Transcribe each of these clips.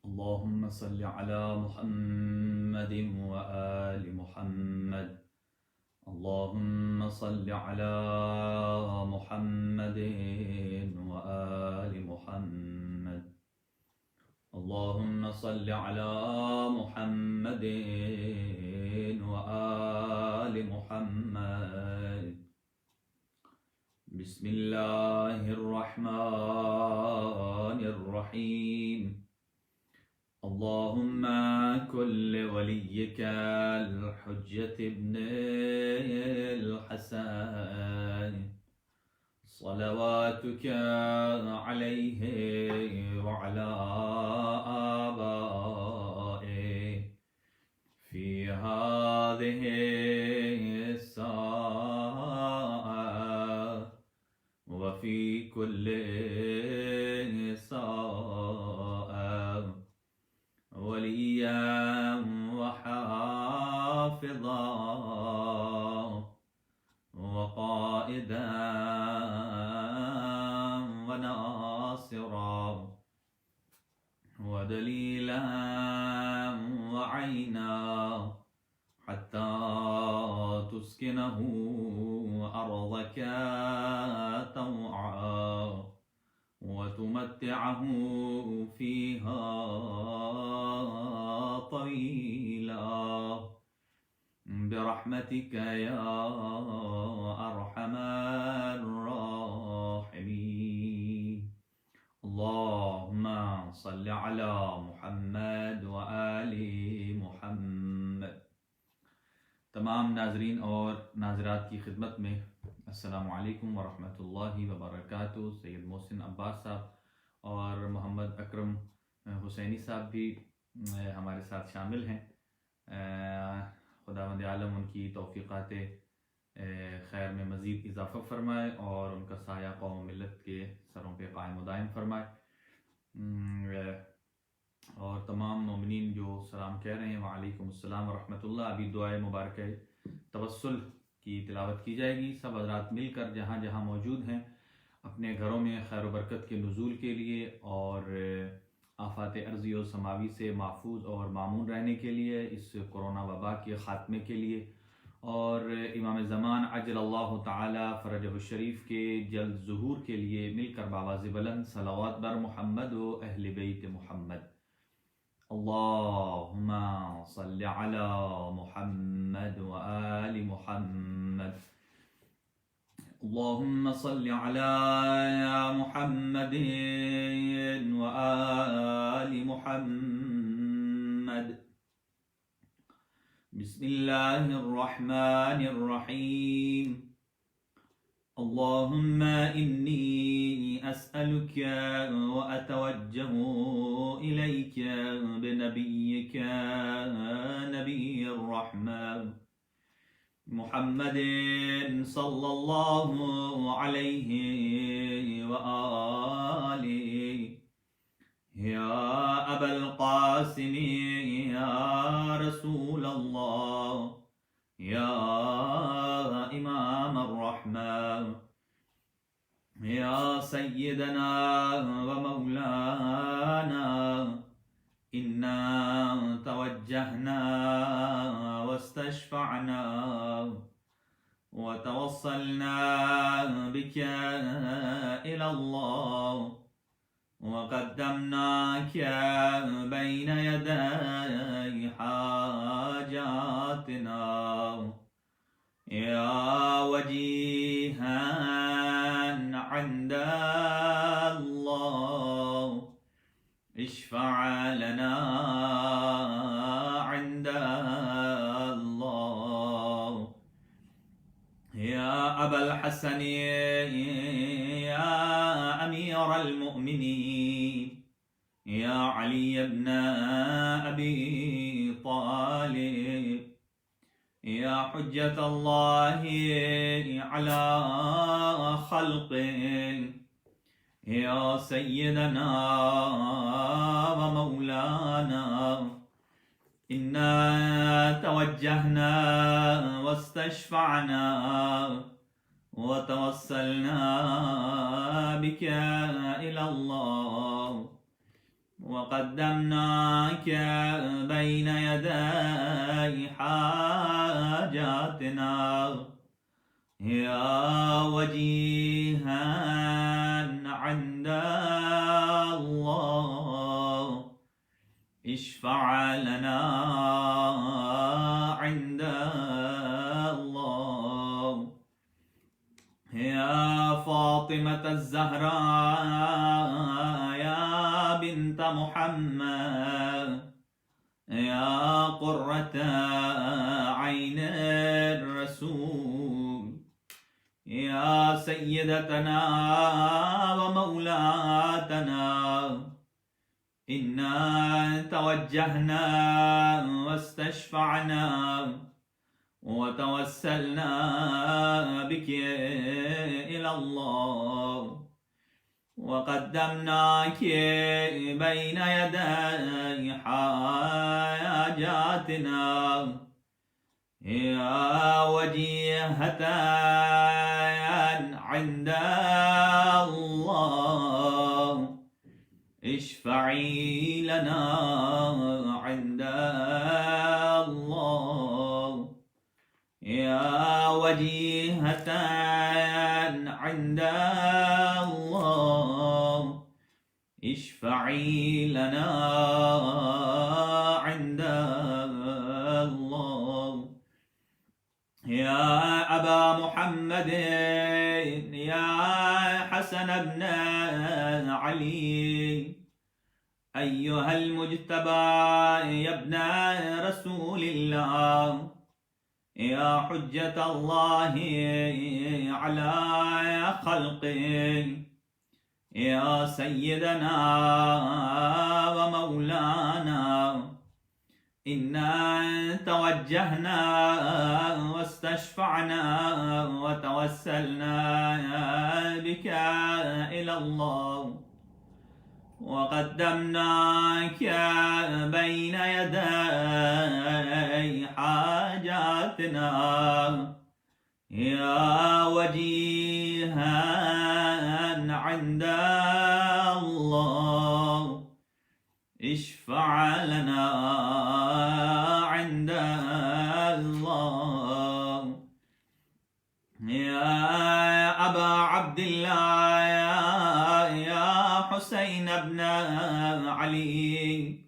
اللهم صل على محمد وآل محمد. اللهم صل على محمد وآل محمد. اللهم صل على محمد وآل محمد. بسم الله الرحمن الرحيم. اللهم كن لوليك الحجة ابن الحسن صلواتك عليه وعلى آبائه في هذه الساعة وفي كل ساعة وليا وحافظا وقائدا وناصرا ودليلا وعينا حتى تسكنه أرضك طوعا وتمتعه فيها طويلا برحمتك يا أرحم الراحمين. اللهم صل على محمد وآل محمد. تمام ناظرین اور ناظرات کی خدمت میں السلام علیکم ورحمۃ اللہ وبرکاتہ. سید محسن عباس صاحب اور محمد اکرم حسینی صاحب بھی ہمارے ساتھ شامل ہیں. خداوند عالم ان کی توفیقات خیر میں مزید اضافہ فرمائے اور ان کا سایہ قوم ملت کے سروں پہ قائم و دائم فرمائے. اور تمام مومنین جو سلام کہہ رہے ہیں وعلیکم السلام ورحمۃ اللہ. ابھی دعائے مبارکہ توسل کی تلاوت کی جائے گی. سب حضرات مل کر جہاں جہاں موجود ہیں اپنے گھروں میں خیر و برکت کے نزول کے لیے اور آفات ارضی و سماوی سے محفوظ اور مامون رہنے کے لیے، اس کرونا وبا کے خاتمے کے لیے اور امام زمان عجل اللہ تعالی فرجہ الشریف کے جلد ظہور کے لیے مل کر بآواز بلند صلوات بر محمد و اہل بیت محمد. اللهم صل على محمد وآل محمد. اللهم صل على محمد وآل محمد. بسم الله الرحمن الرحيم. اللهم إني أسألك وأتوجه إليك بنبيك نبي الرحمة محمد صلى الله عليه وآله يا أبا القاسم يا رسول الله يا إمام الرحمة يا سيدنا ومولانا إنا توجهنا واستشفعنا وتوصلنا بك إلى الله وقدمناك بين يدي حاجاتنا يا وجيها عند الله اشفع لنا عند الله يا أبا الحسن يا أمير المؤمنين يا علي بن أبي طالب يا حجة الله على خلقه يا سيدنا ومولانا إنا توجهنا واستشفعنا وتوسلنا بك إلى الله وقدمناك بين يدي حاجاتنا يا وجيها عند الله اشفع لنا عند الله يا فاطمة الزهراء يا بنت محمد يا قرة عين الرسول يا سيدتنا ومولاتنا إنا توجهنا واستشفعنا وتوسلنا بك إلى الله وقدمناك بين يدي حاجاتنا يا وجيهة عند الله اشفعي لنا عند الله يا وجيهة عند الله اشفعي لنا عند الله يا أبا محمد يا حسن بن علي أيها المجتبى يا ابن رسول الله يا حجة الله على خلقه يا سيدنا ومولانا إنا توجهنا واستشفعنا وتوسلنا بك إلى الله وقدمناك بين يدي حاجاتنا يا وجيها عند الله اشفع لنا عند الله يا أبا عبد الله يا حسين بن علي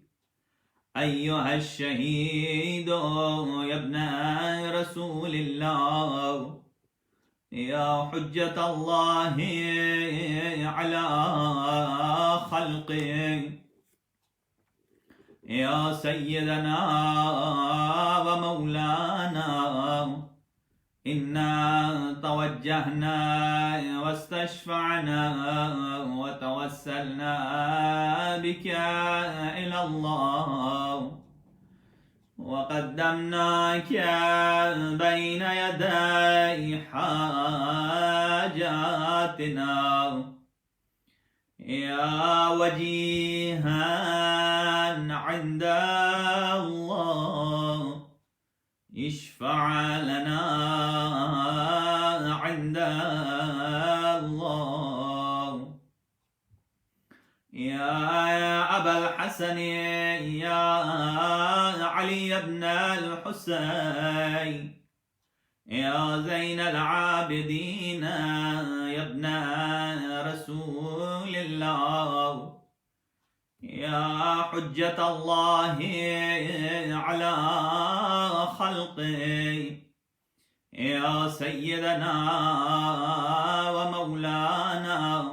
أيها الشهيد يا ابن رسول الله يا حجة الله على خلقه يا سيدنا ومولانا إنا توجهنا واستشفعنا وتوسلنا بك إلى الله وقدمناك بين يدي حاجاتنا يا وجيها عند الله اشفع لنا عند الله يا أبا الحسن يا علي بن الحسين يا زين العابدين يا ابن رسول الله يا حجة الله على خلقه يا سيدنا ومولانا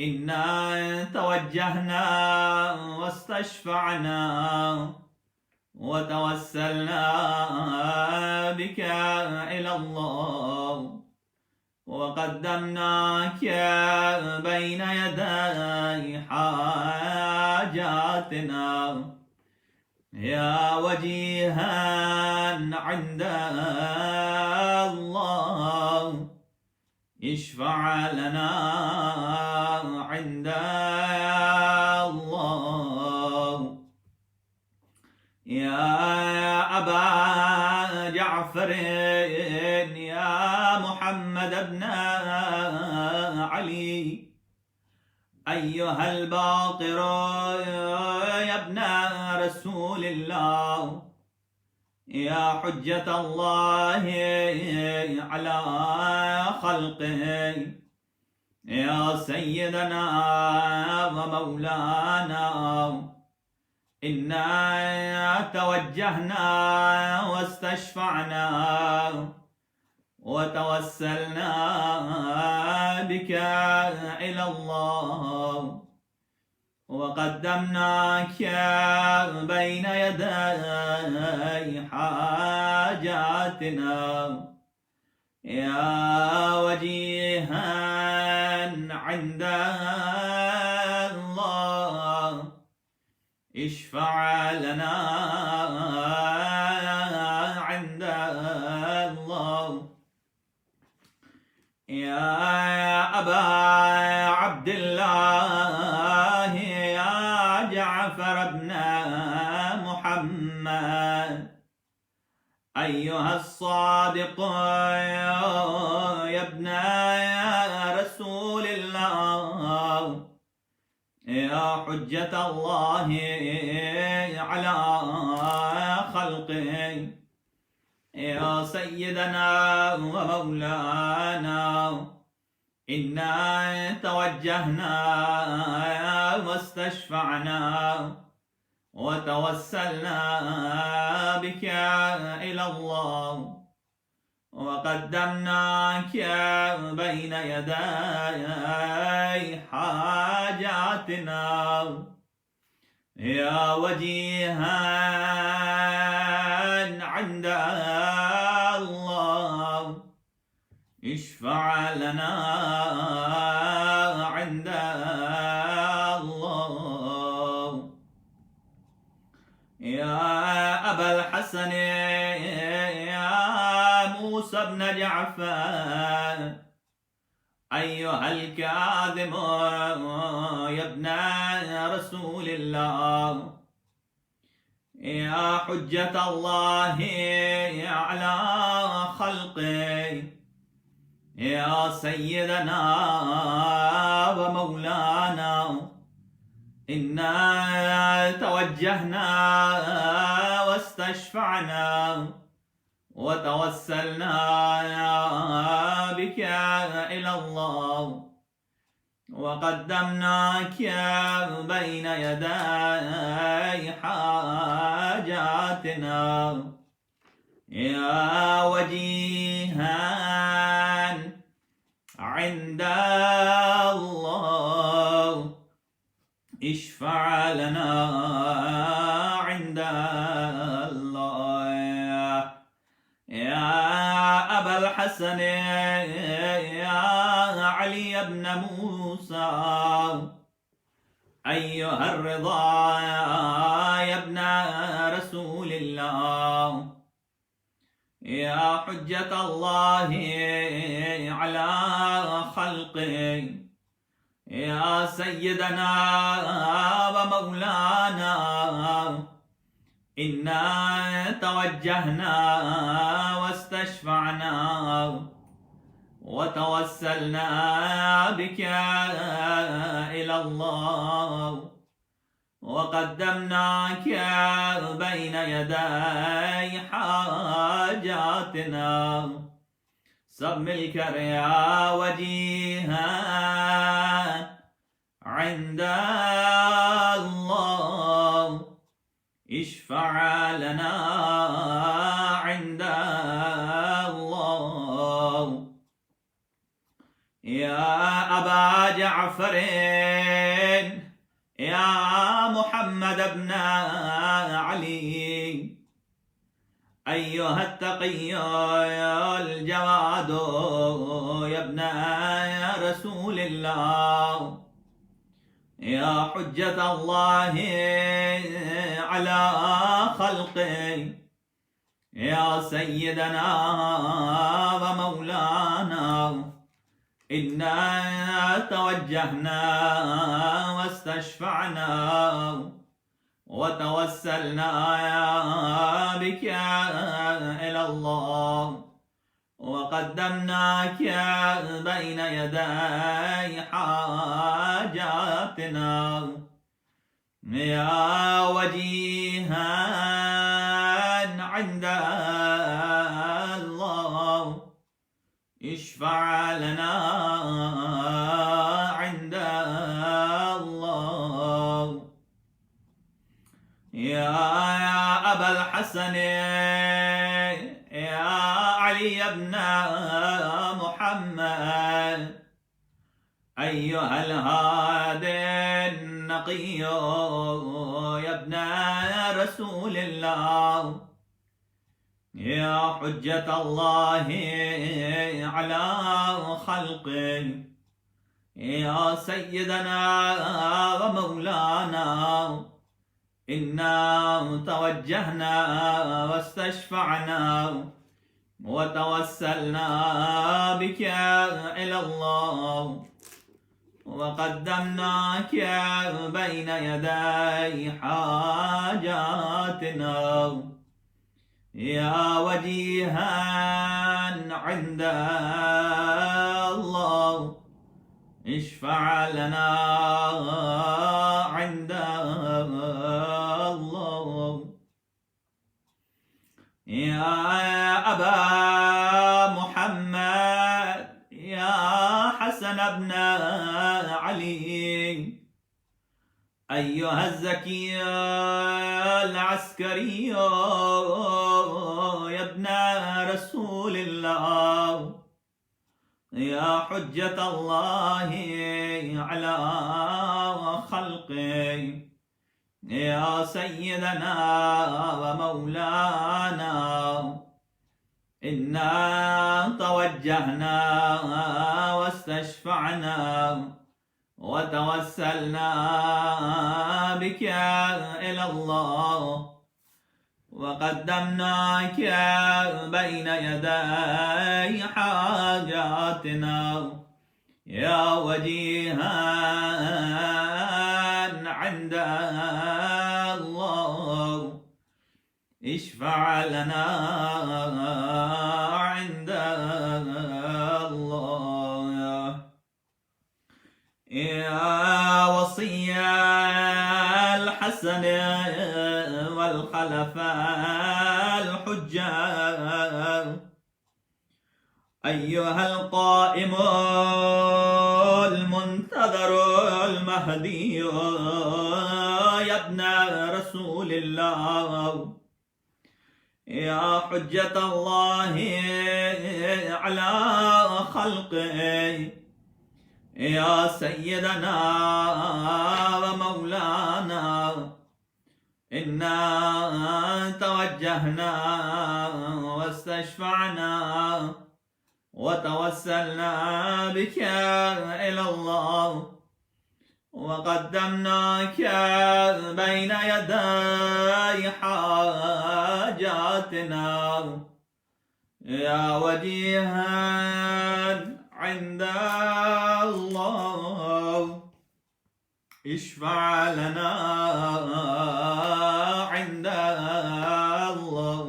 إنا توجهنا واستشفعنا وتوسلنا بك إلى الله وقدمناك بين يدي حاجاتنا يا وجيها عند الله اشفع لنا عند الله يا أبا جعفر يا محمد بن علي أيها الباقر يا ابن رسول الله يا حجة الله على خلقه يا سيدنا ومولانا إنا توجهنا واستشفعنا وتوسلنا بك إلى الله وقدمناك بين يدي حاجاتنا يا وجيها عند الله اشفع لنا عند الله يا أبا عبد الله يا جعفر بن محمد أيها الصادق يا ابن رسول الله يا حجة الله على خلقه يا سيدنا ومولانا إنا توجهنا واستشفعنا وتوسلنا بك إلى الله وقدمناك بين يدي حاجاتنا يا وجيها عند الله اشفع لنا عند الله يا أبا الحسن يا موسى بن جعفر أيها الكاظم يا ابن رسول الله يا حجة الله على خلقه يا سيدنا ومولانا إنا توجهنا واستشفعنا وتوسلنا بك إلى الله وقدمناك بين يدي حاجاتنا يا وجيها عند الله اشفع لنا عند الله يا أبا الحسن يا علي بن موسى أيها الرضا يا ابن رسول الله يا حجة الله على خلقه يا سيدنا ومولانا إنا توجهنا واستشفعنا وتوسلنا بك إلى الله وقدمناك بين يدي حاجاتنا سب مل کر یا وجیہا عند اللہ اشفع لنا عند اللہ یا ابا جعفر یا محمد ابن علی أيها التقي الجواد يا ابن رسول الله يا حجة الله على خلقه يا سيدنا ومولانا إنا توجهنا واستشفعنا وتوسلنا بك إلى الله وقد وقدمناك بين يدي حاجاتنا يا وجيها عند الله اشفع لنا عند الله يا أبا الحسن يا علي بن محمد أيها الهادي النقي يا ابن رسول الله يا حجة الله على خلقه يا سيدنا ومولانا إنا توجهنا واستشفعنا وتوسلنا بك إلى الله وقدمناك بين يدي حاجاتنا يا وجيها عند الله اشفع لنا عند الله يا أبا محمد يا حسن بن علي أيها الزكي العسكري يا ابن رسول الله يا حجة الله على خلقه يا سيدنا ومولانا إنا توجهنا واستشفعنا وتوسلنا بك إلى الله وقدمناك بين يدي حاجاتنا يا وجيها عند الله اشفع لنا عند الله يا وصي الحسن والخلفاء الحجاج أيها القائم المنتظر المهدي يا ابن رسول الله يا حجة الله على خلقه يا سيدنا ومولانا إنا توجهنا واستشفعنا وتوسلنا بك إلى الله وقدمناك بين يدي حاجاتنا يا وجيها عند الله اشفع لنا عند الله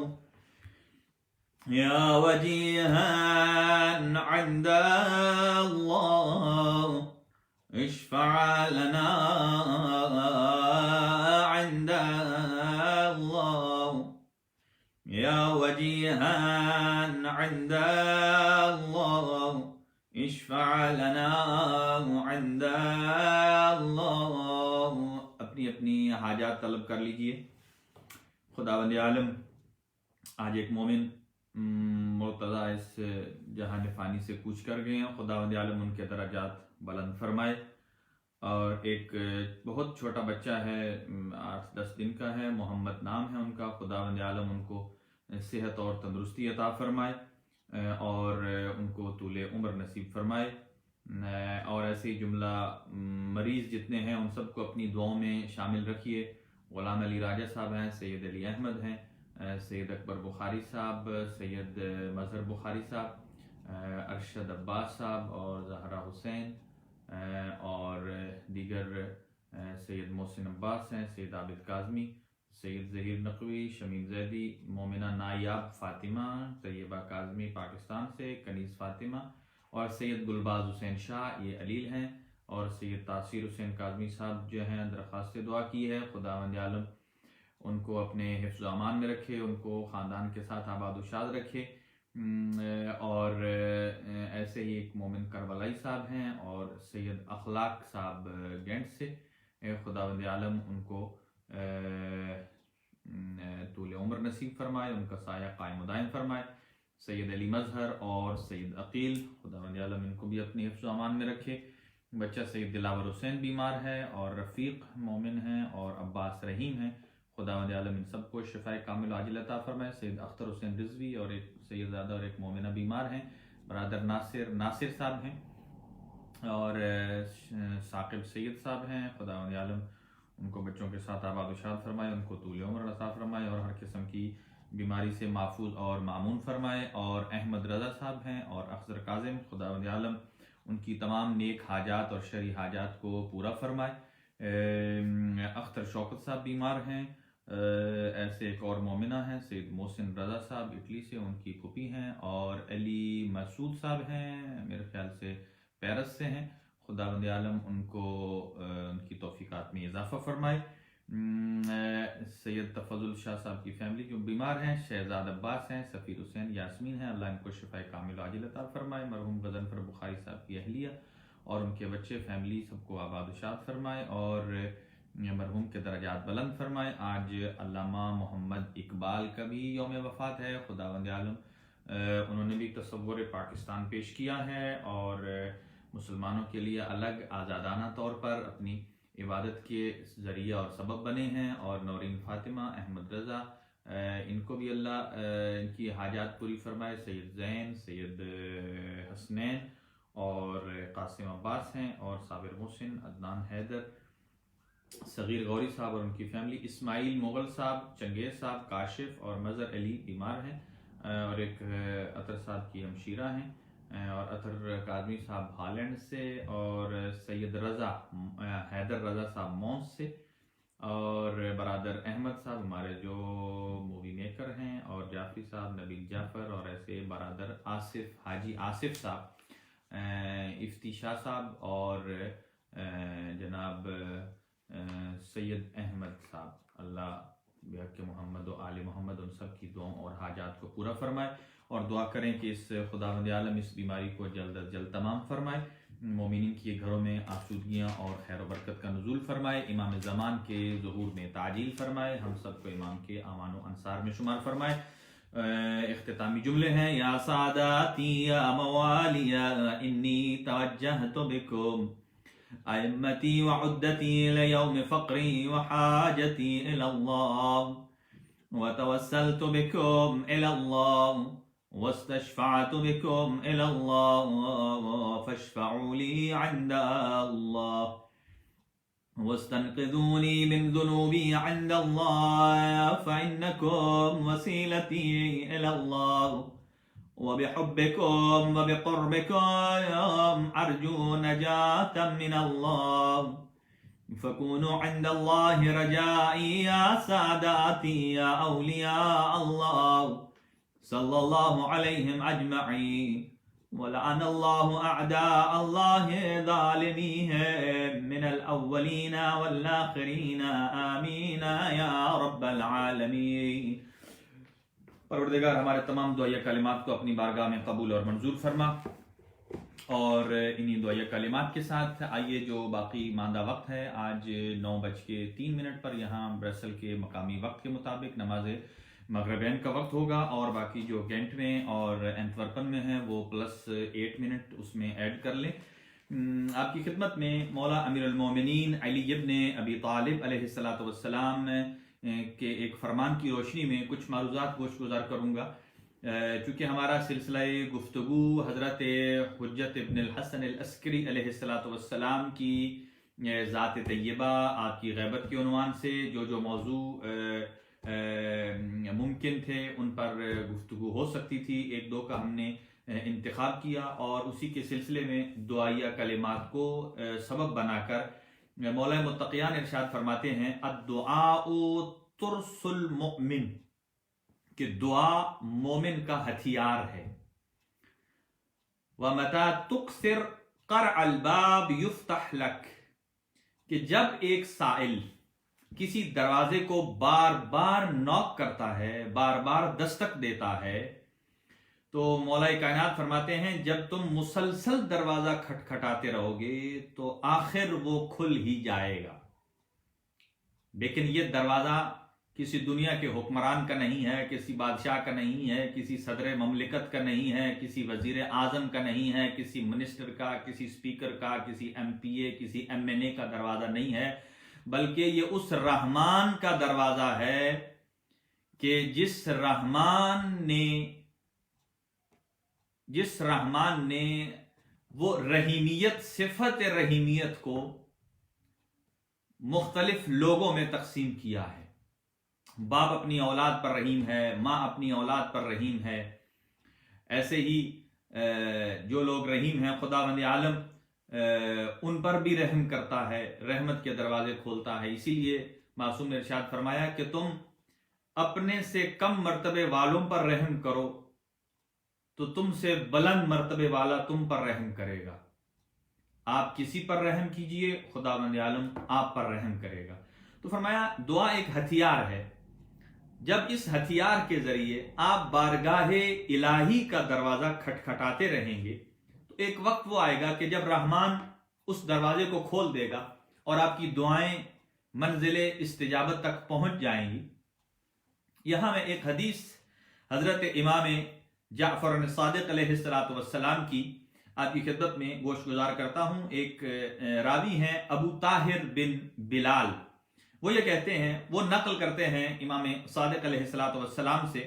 يا وجيها عند الله اشفع لنا عند الله يا وجيها عند الله اشفع لنا عند اللہ. اپنی اپنی حاجات طلب کر لیجئے. خداوند عالم آج ایک مومن مرتضی اس جہان فانی سے کوچ کر گئے ہیں. خداوند عالم ان کے درجات بلند فرمائے. اور ایک بہت چھوٹا بچہ ہے, 8-10 دن کا ہے, محمد نام ہے ان کا. خداوند عالم ان کو صحت اور تندرستی عطا فرمائے اور ان کو طول عمر نصیب فرمائے. اور ایسے ہی جملہ مریض جتنے ہیں ان سب کو اپنی دعاؤں میں شامل رکھیے. غلام علی راجہ صاحب ہیں, سید علی احمد ہیں, سید اکبر بخاری صاحب, سید مظہر بخاری صاحب, ارشد عباس صاحب اور زہرا حسین اور دیگر سید محسن عباس ہیں, سید عابد کاظمی, سید ظہیر نقوی، شمیم زیدی، مومنہ نایاب فاطمہ، طیبہ کاظمی پاکستان سے، کنیز فاطمہ اور سید گلباز حسین شاہ یہ علیل ہیں، اور سید تاثیر حسین کاظمی صاحب جو ہیں درخواست دعا کی ہے خداوند عالم ان کو اپنے حفظ و امان میں رکھے، ان کو خاندان کے ساتھ آباد و شاد رکھے۔ اور ایسے ہی ایک مومن کربلائی صاحب ہیں اور سید اخلاق صاحب گینٹ سے، خداوند عالم ان کو طول عمر نصیب فرمائے، ان کا سایہ قائم و دائم فرمائے۔ سید علی مظہر اور سید عقیل، خداوند عالم ان کو بھی اپنی حفظ و امان میں رکھے۔ بچہ سید دلاور حسین بیمار ہے اور رفیق مومن ہیں اور عباس رحیم ہیں، خداوند عالم ان سب کو شفائے کامل و عاجل عطا فرمائے۔ سید اختر حسین رضوی اور ایک سید زادہ اور ایک مومنہ بیمار ہیں، برادر ناصر صاحب ہیں اور ثاقب سید صاحب ہیں، خداوند عالم ان کو بچوں کے ساتھ آباد و شاد فرمائے، ان کو طول عمر عطا فرمائے اور ہر قسم کی بیماری سے محفوظ اور معمون فرمائے۔ اور احمد رضا صاحب ہیں اور اخضر کاظم، خداوند عالم ان کی تمام نیک حاجات اور شرعی حاجات کو پورا فرمائے۔ اختر شوکت صاحب بیمار ہیں، ایسے ایک اور مومنہ ہیں سید محسن رضا صاحب اٹلی سے، ان کی پھوپھی ہیں، اور علی مسعود صاحب ہیں میرے خیال سے پیرس سے ہیں، خداوند عالم ان کو ان کی توفیقات میں اضافہ فرمائے۔ سید تفضل شاہ صاحب کی فیملی جو بیمار ہیں، شہزاد عباس ہیں، سفیر حسین، یاسمین ہیں، اللہ ان کو شفائے کامل و عاجل عطا فرمائے۔ مرحوم غضنفر بخاری صاحب کی اہلیہ اور ان کے بچے فیملی سب کو آباد و شاد فرمائے اور مرحوم کے درجات بلند فرمائے۔ آج علامہ محمد اقبال کا بھی یوم وفات ہے، خداوند عالم انہوں نے بھی تصور پاکستان پیش کیا ہے اور مسلمانوں کے لیے الگ آزادانہ طور پر اپنی عبادت کے ذریعہ اور سبب بنے ہیں، اور نورین فاطمہ، احمد رضا، ان کو بھی اللہ ان کی حاجات پوری فرمائے۔ سید زین، سید حسنین اور قاسم عباس ہیں، اور صابر محسن، عدنان حیدر، صغیر غوری صاحب اور ان کی فیملی، اسماعیل مغل صاحب، چنگیز صاحب، کاشف اور مظہر علی بیمار ہیں، اور ایک عطر صاحب کی ہمشیرہ ہیں، اور عطر کاظمی صاحب ہالینڈ سے، اور سید رضا حیدر رضا صاحب مونس سے، اور برادر احمد صاحب ہمارے جو مووی میکر ہیں، اور جعفری صاحب، نبیل جعفر، اور ایسے برادر آصف، حاجی آصف صاحب، افتی شاہ صاحب، اور جناب سید احمد صاحب، اللہ بحق محمد و آل محمد ان سب کی دعاؤں اور حاجات کو پورا فرمائے، اور دعا کریں کہ اس خداوند عالم اس بیماری کو جلد از جلد تمام فرمائے، مومنین کے گھروں میں آسودگیاں اور خیر و برکت کا نزول فرمائے، امام زمان کے ظہور میں تعجیل فرمائے، ہم سب کو امام کے اعوان و انصار میں شمار فرمائے۔ اختتامی جملے ہیں: یا ساداتی یا موالی انی توجہت بکم ائمتی وعدتی لیوم فقری وحاجتی الی اللہ وتوسلت بکم الی اللہ واستشفعت بكم إلى الله فاشفعوا لي عند الله واستنقذوني من ذنوبي عند الله فإنكم وسيلتي إلى الله وبحبكم وبقربكم أرجو نجاة من الله فكونوا عند الله رجائي يا ساداتي يا أولياء الله صلی اللہ علیہم اجمعین ولعن اللہ اعداء اللہ ظالمیہم من الاولین والآخرین آمین یا رب العالمین۔ پروردگار ہمارے تمام دعائیہ کلمات کو اپنی بارگاہ میں قبول اور منظور فرما، اور انہی دعائیہ کلمات کے ساتھ آئیے جو باقی ماندہ وقت ہے، آج 9:03 پر یہاں برسل کے مقامی وقت کے مطابق نماز مغربین کا وقت ہوگا، اور باقی جو گینٹ میں اور اینٹورپن میں ہیں وہ +8 اس میں ایڈ کر لیں۔ آپ کی خدمت میں مولا امیر المومنین علی ابن ابی طالب علیہ السلام کے ایک فرمان کی روشنی میں کچھ معروضات گوش گزار کروں گا، چونکہ ہمارا سلسلہ گفتگو حضرت حجت ابن الحسن العسکری علیہ السلام کی ذات طیبہ، آپ کی غیبت کے عنوان سے جو موضوع ممکن تھے ان پر گفتگو ہو سکتی تھی، 1-2 کا ہم نے انتخاب کیا، اور اسی کے سلسلے میں دعائیہ کلمات کو سبب بنا کر مولا متقیان ارشاد فرماتے ہیں: الدعاء ترسل مؤمن، کہ دعا مومن کا ہتھیار ہے. وَمَتَى تُكْثِرْ قَرْعَ الْبَابِ يُفْتَحْ لَكَ، کہ جب ایک سائل کسی دروازے کو بار بار نوک کرتا ہے، بار بار دستک دیتا ہے، تو مولا کائنات فرماتے ہیں جب تم مسلسل دروازہ کھٹکھٹاتے رہو گے تو آخر وہ کھل ہی جائے گا. لیکن یہ دروازہ کسی دنیا کے حکمران کا نہیں ہے، کسی بادشاہ کا نہیں ہے، کسی صدر مملکت کا نہیں ہے، کسی وزیر اعظم کا نہیں ہے، کسی منسٹر کا، کسی اسپیکر کا، کسی ایم پی اے، کسی ایم این اے کا دروازہ نہیں ہے، بلکہ یہ اس رحمان کا دروازہ ہے کہ جس رحمان نے وہ رحیمیت، صفت رحیمیت کو مختلف لوگوں میں تقسیم کیا ہے. باپ اپنی اولاد پر رحیم ہے، ماں اپنی اولاد پر رحیم ہے. ایسے ہی جو لوگ رحیم ہیں، خداوند عالم ان پر بھی رحم کرتا ہے، رحمت کے دروازے کھولتا ہے. اسی لیے معصوم نے ارشاد فرمایا کہ تم اپنے سے کم مرتبے والوں پر رحم کرو تو تم سے بلند مرتبے والا تم پر رحم کرے گا. آپ کسی پر رحم کیجئے، خداوند عالم آپ پر رحم کرے گا. تو فرمایا دعا ایک ہتھیار ہے. جب اس ہتھیار کے ذریعے آپ بارگاہ الہی کا دروازہ کھٹکھٹاتے رہیں گے تو ایک وقت وہ آئے گا کہ جب رحمان اس دروازے کو کھول دے گا اور آپ کی دعائیں منزل استجابت تک پہنچ جائیں گی. یہاں میں ایک حدیث حضرت امام جعفر صادق علیہ السلام کی آپ کی خدمت میں گوش گزار کرتا ہوں. ایک راوی ہیں ابو طاہر بن بلال، وہ یہ کہتے ہیں، وہ نقل کرتے ہیں امام صادق علیہ السلام سے،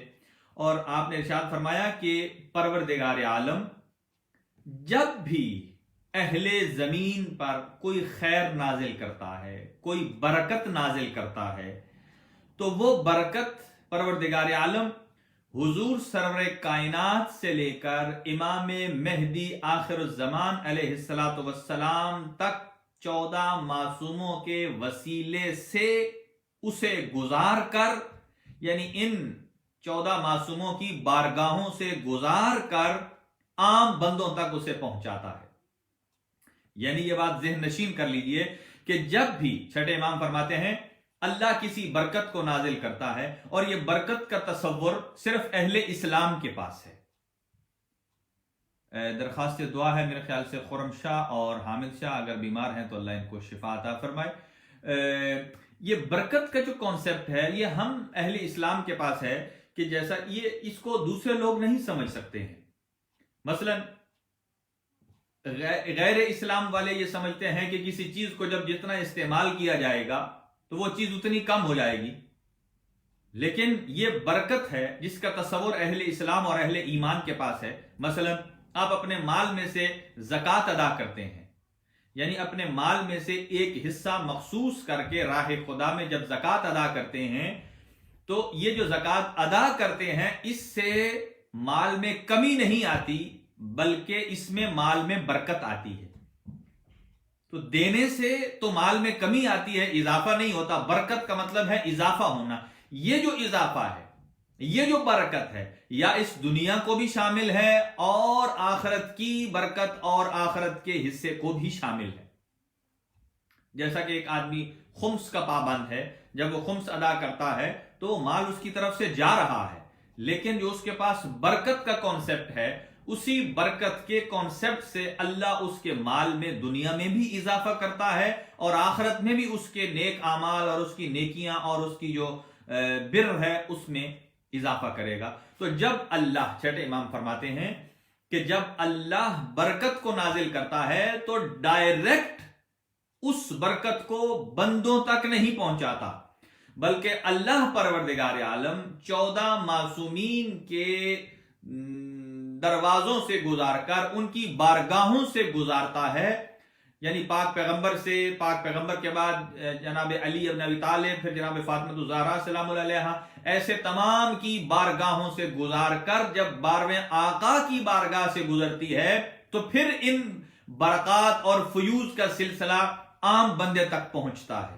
اور آپ نے ارشاد فرمایا کہ پروردگار عالم جب بھی اہل زمین پر کوئی خیر نازل کرتا ہے، کوئی برکت نازل کرتا ہے، تو وہ برکت پروردگار عالم حضور سرور کائنات سے لے کر امام مہدی آخر الزمان علیہ السلام تک 14 معصوموں کے وسیلے سے اسے گزار کر، یعنی ان 14 معصوموں کی بارگاہوں سے گزار کر عام بندوں تک اسے پہنچاتا ہے. یعنی یہ بات ذہن نشین کر لیجئے کہ جب بھی چھٹے امام فرماتے ہیں اللہ کسی برکت کو نازل کرتا ہے اور یہ برکت کا تصور صرف اہل اسلام کے پاس ہے. درخواست دعا ہے میرے خیال سے خرم شاہ اور حامد شاہ اگر بیمار ہیں تو اللہ ان کو شفا عطا فرمائے. یہ برکت کا جو کانسیپٹ ہے یہ ہم اہل اسلام کے پاس ہے کہ جیسا یہ اس کو دوسرے لوگ نہیں سمجھ سکتے ہیں. مثلا غیر اسلام والے یہ سمجھتے ہیں کہ کسی چیز کو جب جتنا استعمال کیا جائے گا تو وہ چیز اتنی کم ہو جائے گی، لیکن یہ برکت ہے جس کا تصور اہل اسلام اور اہل ایمان کے پاس ہے. مثلا آپ اپنے مال میں سے زکوٰۃ ادا کرتے ہیں، یعنی اپنے مال میں سے ایک حصہ مخصوص کر کے راہ خدا میں جب زکوٰۃ ادا کرتے ہیں تو یہ جو زکوٰۃ ادا کرتے ہیں اس سے مال میں کمی نہیں آتی بلکہ اس میں مال میں برکت آتی ہے. تو دینے سے تو مال میں کمی آتی ہے، اضافہ نہیں ہوتا. برکت کا مطلب ہے اضافہ ہونا. یہ جو اضافہ ہے، یہ جو برکت ہے، یا اس دنیا کو بھی شامل ہے اور آخرت کی برکت اور آخرت کے حصے کو بھی شامل ہے. جیسا کہ ایک آدمی خمس کا پابند ہے، جب وہ خمس ادا کرتا ہے تو مال اس کی طرف سے جا رہا ہے، لیکن جو اس کے پاس برکت کا کانسیپٹ ہے اسی برکت کے کانسیپٹ سے اللہ اس کے مال میں دنیا میں بھی اضافہ کرتا ہے اور آخرت میں بھی اس کے نیک اعمال اور اس کی نیکیاں اور اس کی جو بر ہے اس میں اضافہ کرے گا. تو جب اللہ، چھٹے امام فرماتے ہیں کہ جب اللہ برکت کو نازل کرتا ہے تو ڈائریکٹ اس برکت کو بندوں تک نہیں پہنچاتا بلکہ اللہ پروردگار عالم 14 معصومین کے دروازوں سے گزار کر ان کی بارگاہوں سے گزارتا ہے. یعنی پاک پیغمبر سے، پاک پیغمبر کے بعد جناب علی ابن ابی طالب، پھر جناب فاطمہ الزہرا سلام اللہ علیہا، ایسے تمام کی بارگاہوں سے گزار کر جب 12ویں آقا کی بارگاہ سے گزرتی ہے تو پھر ان برکات اور فیوز کا سلسلہ عام بندے تک پہنچتا ہے.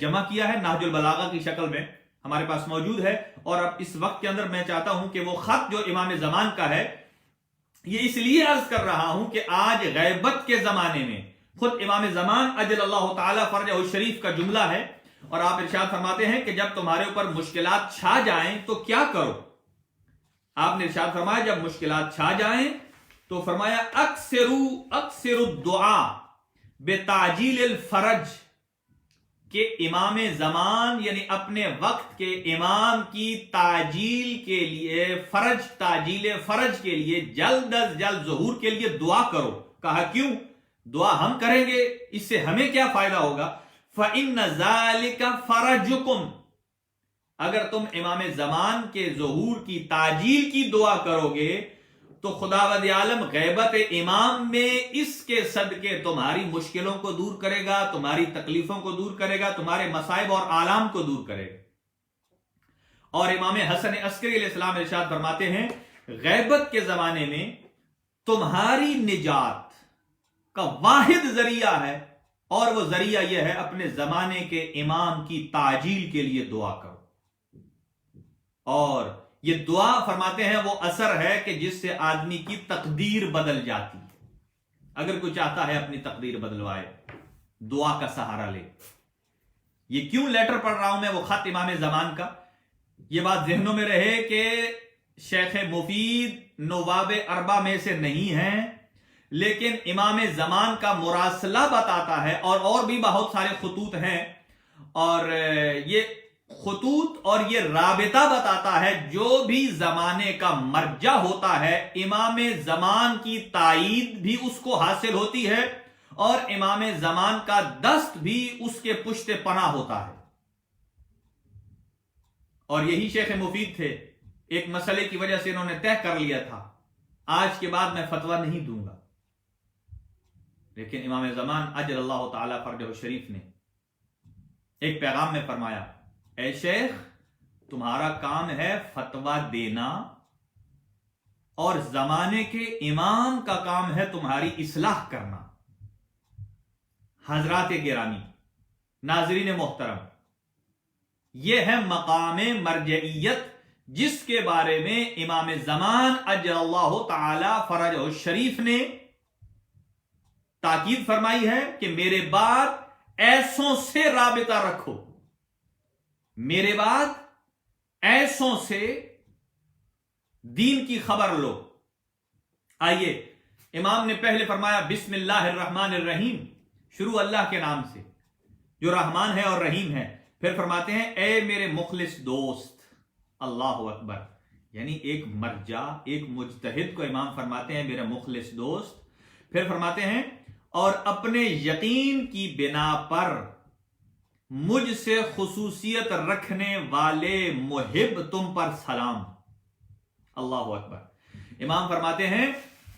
جمع کیا ہے نہج البلاغہ کی شکل میں ہمارے پاس موجود ہے، اور اب اس وقت کے اندر میں چاہتا ہوں کہ وہ خط جو امام زمان کا ہے، یہ اس لیے عرض کر رہا ہوں کہ آج غیبت کے زمانے میں خود امام زمان اجل اللہ تعالی فرجہ الشریف کا جملہ ہے، اور آپ ارشاد فرماتے ہیں کہ جب تمہارے اوپر مشکلات چھا جائیں تو کیا کرو؟ آپ نے ارشاد فرمایا جب مشکلات چھا جائیں تو فرمایا اکثر الدعاء بتعجیل الفرج، کہ امام زمان یعنی اپنے وقت کے امام کی تعجیل کے لیے، تعجیل فرج کے لیے، جلد از جلد ظہور کے لیے دعا کرو۔ کہا کیوں؟ دعا ہم کریں گے، اس سے ہمیں کیا فائدہ ہوگا؟ فَإِنَّ ذَلِكَ فَرَجُكُمْ، اگر تم امام زمان کے ظہور کی تعجیل کی دعا کرو گے تو خداوند عالم غیبت امام میں اس کے صدقے تمہاری مشکلوں کو دور کرے گا، تمہاری تکلیفوں کو دور کرے گا، تمہارے مصائب اور آلام کو دور کرے گا۔ اور امام حسن عسکری علیہ السلام ارشاد فرماتے ہیں غیبت کے زمانے میں تمہاری نجات کا واحد ذریعہ ہے، اور وہ ذریعہ یہ ہے اپنے زمانے کے امام کی تعجیل کے لیے دعا کرو۔ اور یہ دعا فرماتے ہیں وہ اثر ہے کہ جس سے آدمی کی تقدیر بدل جاتی ہے۔ اگر کوئی چاہتا ہے اپنی تقدیر بدلوائے، دعا کا سہارا لے۔ یہ کیوں لیٹر پڑھ رہا ہوں میں، وہ خط امام زمان کا؟ یہ بات ذہنوں میں رہے کہ شیخ مفید نواب اربع میں سے نہیں ہیں، لیکن امام زمان کا مراسلہ بتاتا ہے، اور بھی بہت سارے خطوط ہیں، اور یہ خطوط اور یہ رابطہ بتاتا ہے جو بھی زمانے کا مرجع ہوتا ہے امام زمان کی تائید بھی اس کو حاصل ہوتی ہے، اور امام زمان کا دست بھی اس کے پشت پناہ ہوتا ہے۔ اور یہی شیخ مفید تھے، ایک مسئلے کی وجہ سے انہوں نے طے کر لیا تھا آج کے بعد میں فتویٰ نہیں دوں گا، لیکن امام زمان اجل اللہ تعالی فرجہ الشریف نے ایک پیغام میں فرمایا اے شیخ، تمہارا کام ہے فتویٰ دینا، اور زمانے کے امام کا کام ہے تمہاری اصلاح کرنا۔ حضرات گرامی، ناظرین محترم، یہ ہے مقام مرجعیت جس کے بارے میں امام زمان اجل اللہ تعالی فرجہ الشریف نے تاکید فرمائی ہے کہ میرے بعد ایسوں سے رابطہ رکھو، میرے بعد ایسوں سے دین کی خبر لو۔ آئیے، امام نے پہلے فرمایا بسم اللہ الرحمن الرحیم، شروع اللہ کے نام سے جو رحمان ہے اور رحیم ہے۔ پھر فرماتے ہیں اے میرے مخلص دوست، اللہ اکبر، یعنی ایک مرجع، ایک مجتہد کو امام فرماتے ہیں میرا مخلص دوست۔ پھر فرماتے ہیں اور اپنے یقین کی بنا پر مجھ سے خصوصیت رکھنے والے محب تم پر سلام۔ اللہ اکبر۔ امام فرماتے ہیں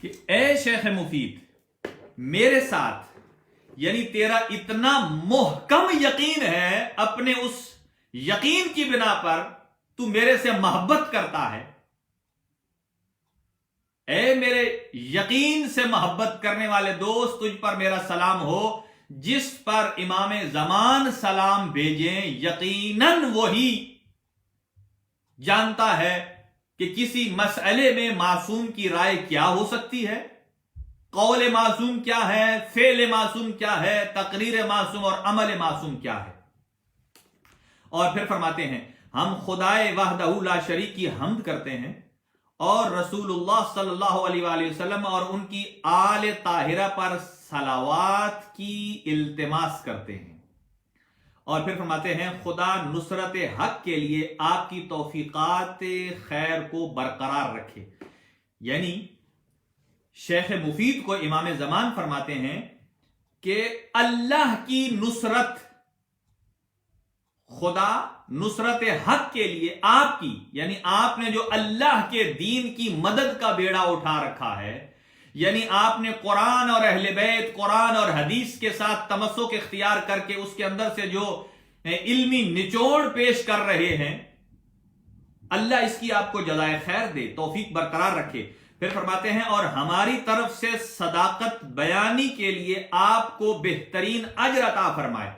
کہ اے شیخ مفید، میرے ساتھ یعنی تیرا اتنا محکم یقین ہے، اپنے اس یقین کی بنا پر تو میرے سے محبت کرتا ہے۔ اے میرے یقین سے محبت کرنے والے دوست، تجھ پر میرا سلام ہو، جس پر امام زمان سلام بھیجیں یقیناً وہی جانتا ہے کہ کسی مسئلے میں معصوم کی رائے کیا ہو سکتی ہے، قول معصوم کیا ہے، فعل معصوم کیا ہے، تقریر معصوم اور عمل معصوم کیا ہے۔ اور پھر فرماتے ہیں ہم خدائے وحدہ لا شریک کی حمد کرتے ہیں، اور رسول اللہ صلی اللہ علیہ وآلہ وسلم اور ان کی آل طاہرہ پر صلوات کی التماس کرتے ہیں۔ اور پھر فرماتے ہیں خدا نصرت حق کے لیے آپ کی توفیقات خیر کو برقرار رکھے۔ یعنی شیخ مفید کو امام زمان فرماتے ہیں کہ اللہ کی نصرت، خدا نصرت حق کے لیے آپ کی، یعنی آپ نے جو اللہ کے دین کی مدد کا بیڑا اٹھا رکھا ہے، یعنی آپ نے قرآن اور اہل بیت، قرآن اور حدیث کے ساتھ تمسک اختیار کر کے اس کے اندر سے جو علمی نچوڑ پیش کر رہے ہیں، اللہ اس کی آپ کو جزائے خیر دے، توفیق برقرار رکھے۔ پھر فرماتے ہیں اور ہماری طرف سے صداقت بیانی کے لیے آپ کو بہترین اجر عطا فرمائے۔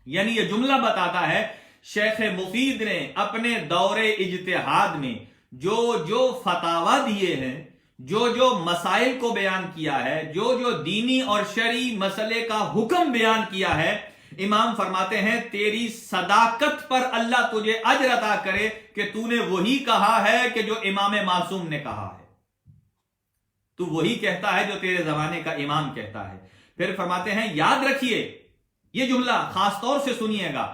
یعنی یہ جملہ بتاتا ہے شیخ مفید نے اپنے دور اجتہاد میں جو فتاوا دیے ہیں، جو مسائل کو بیان کیا ہے، جو دینی اور شرعی مسئلے کا حکم بیان کیا ہے، امام فرماتے ہیں تیری صداقت پر اللہ تجھے اجر عطا کرے کہ تو نے وہی کہا ہے کہ جو امام معصوم نے کہا ہے، تو وہی کہتا ہے جو تیرے زمانے کا امام کہتا ہے۔ پھر فرماتے ہیں یاد رکھیے یہ جملہ خاص طور سے سنیے گا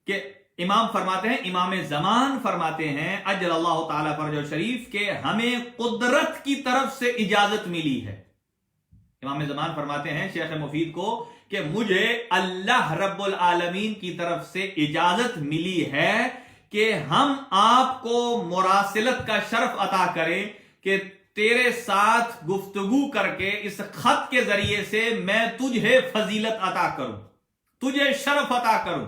کہ امام فرماتے ہیں، امام زمان فرماتے ہیں اجل اللہ تعالیٰ فرجہ شریف کہ ہمیں قدرت کی طرف سے اجازت ملی ہے۔ امام زمان فرماتے ہیں شیخ مفید کو کہ مجھے اللہ رب العالمین کی طرف سے اجازت ملی ہے کہ ہم آپ کو مراسلت کا شرف عطا کریں کہ تیرے ساتھ گفتگو کر کے اس خط کے ذریعے سے میں تجھے فضیلت عطا کروں، تجھے شرف عطا کروں۔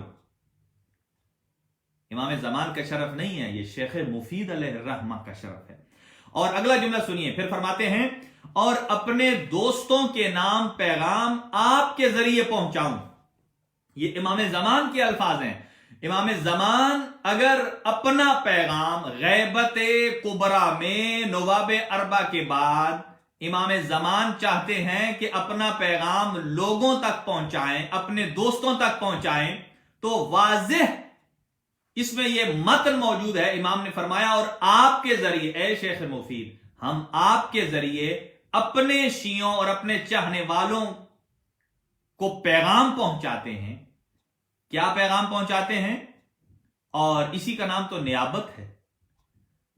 امام زمان کا شرف نہیں ہے، یہ شیخ مفید علیہ الرحمہ کا شرف ہے۔ اور اگلا جملہ سنیے، پھر فرماتے ہیں اور اپنے دوستوں کے نام پیغام آپ کے ذریعے پہنچاؤں۔ یہ امام زمان کے الفاظ ہیں۔ امام زمان اگر اپنا پیغام غیبت کبرا میں نواب اربع کے بعد امام زمان چاہتے ہیں کہ اپنا پیغام لوگوں تک پہنچائیں، اپنے دوستوں تک پہنچائیں، تو واضح اس میں یہ متن موجود ہے۔ امام نے فرمایا اور آپ کے ذریعے اے شیخ مفید، ہم آپ کے ذریعے اپنے شیعوں اور اپنے چاہنے والوں کو پیغام پہنچاتے ہیں۔ کیا پیغام پہنچاتے ہیں؟ اور اسی کا نام تو نیابت ہے،